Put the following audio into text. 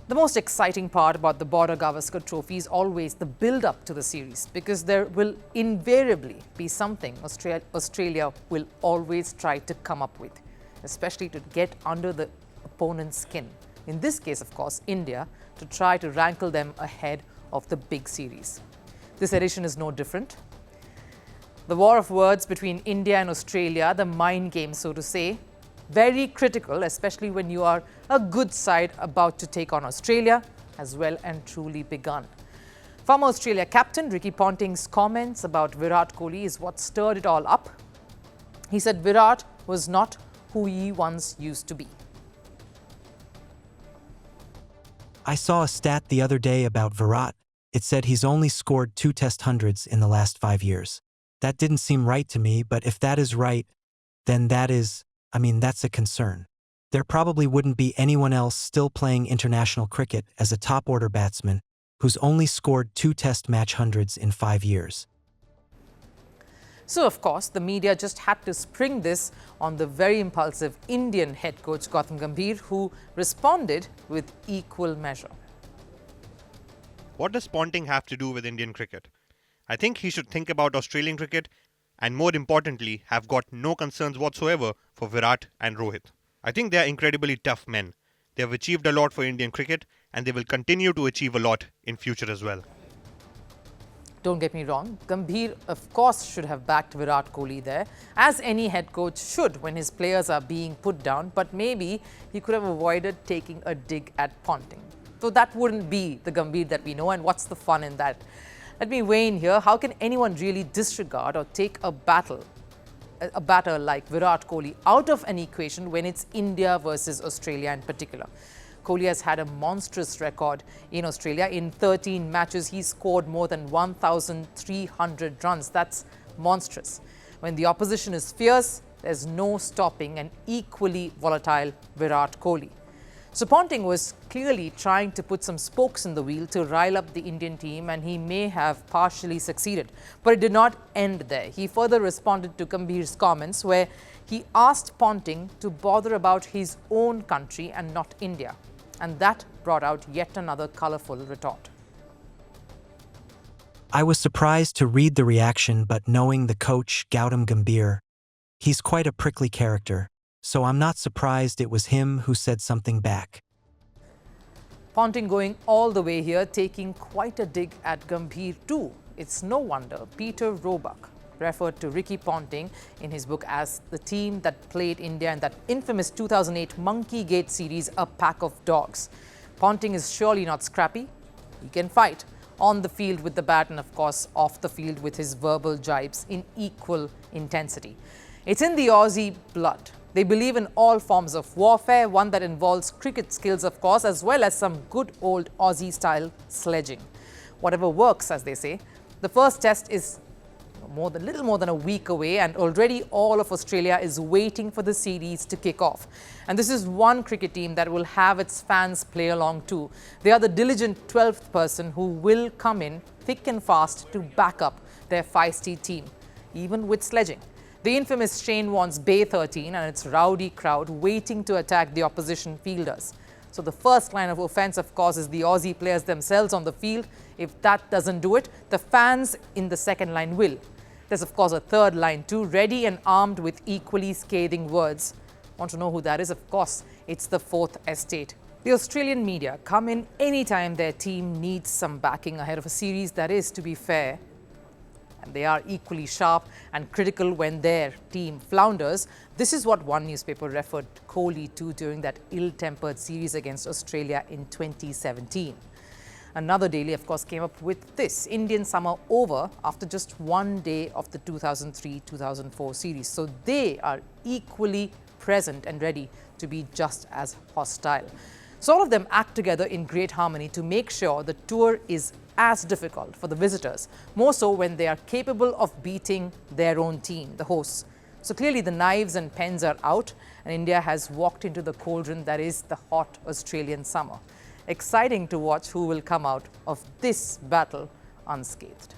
The most exciting part about the Border Gavaskar Trophy is always the build-up to the series, because there will invariably be something Australia will always try to come up with, especially to get under the opponent's skin. In this case, of course, India, to try to rankle them ahead of the big series. This edition is no different. The war of words between India and Australia, the mind game, so to say, very critical, especially when you are a good side about to take on Australia, has well and truly begun. Former Australia captain Ricky Ponting's comments about Virat Kohli is what stirred it all up. He said Virat was not who he once used to be. I saw a stat the other day about Virat. It said he's only scored 2 Test hundreds in the last 5 years. That didn't seem right to me, but if that is right, then that's a concern. There probably wouldn't be anyone else still playing international cricket as a top-order batsman who's only scored 2 Test match hundreds in 5 years. So, of course, the media just had to spring this on the very impulsive Indian head coach Gautam Gambhir, who responded with equal measure. What does Ponting have to do with Indian cricket? I think he should think about Australian cricket and, more importantly, have got no concerns whatsoever for Virat and Rohit. I think they are incredibly tough men. They have achieved a lot for Indian cricket and they will continue to achieve a lot in future as well. Don't get me wrong, Gambhir of course should have backed Virat Kohli there, as any head coach should when his players are being put down, but maybe he could have avoided taking a dig at Ponting. So that wouldn't be the Gambhir that we know, and what's the fun in that? Let me weigh in here. How can anyone really disregard or take a batter like Virat Kohli out of an equation when it's India versus Australia in particular? Kohli has had a monstrous record in Australia. In 13 matches, he scored more than 1,300 runs. That's monstrous. When the opposition is fierce, there's no stopping an equally volatile Virat Kohli. So Ponting was clearly trying to put some spokes in the wheel to rile up the Indian team, and he may have partially succeeded. But it did not end there. He further responded to Gambhir's comments, where he asked Ponting to bother about his own country and not India. And that brought out yet another colourful retort. I was surprised to read the reaction, but knowing the coach, Gautam Gambhir, he's quite a prickly character. So I'm not surprised it was him who said something back. Ponting going all the way here, taking quite a dig at Gambhir too. It's no wonder Peter Roebuck referred to Ricky Ponting in his book as the team that played India in that infamous 2008 Monkey Gate series, a pack of dogs. Ponting is surely not scrappy. He can fight on the field with the bat and, of course, off the field with his verbal jibes in equal intensity. It's in the Aussie blood. They believe in all forms of warfare, one that involves cricket skills, of course, as well as some good old Aussie-style sledging. Whatever works, as they say. The first test is little more than a week away, and already all of Australia is waiting for the series to kick off. And this is one cricket team that will have its fans play along too. They are the diligent 12th person who will come in thick and fast to back up their feisty team, even with sledging. The infamous Shane Warne's Bay 13 and its rowdy crowd waiting to attack the opposition fielders. So the first line of offence, of course, is the Aussie players themselves on the field. If that doesn't do it, the fans in the second line will. There's, of course, a third line too, ready and armed with equally scathing words. Want to know who that is? Of course, it's the Fourth Estate. The Australian media come in anytime their team needs some backing ahead of a series that is, to be fair, and they are equally sharp and critical when their team flounders. This is what one newspaper referred Kohli to during that ill-tempered series against Australia in 2017. Another daily, of course, came up with this: Indian summer over after just one day of the 2003-2004 series. So they are equally present and ready to be just as hostile. So all of them act together in great harmony to make sure the tour is as difficult for the visitors, more so when they are capable of beating their own team, the hosts. So clearly the knives and pens are out, and India has walked into the cauldron that is the hot Australian summer. Exciting to watch who will come out of this battle unscathed.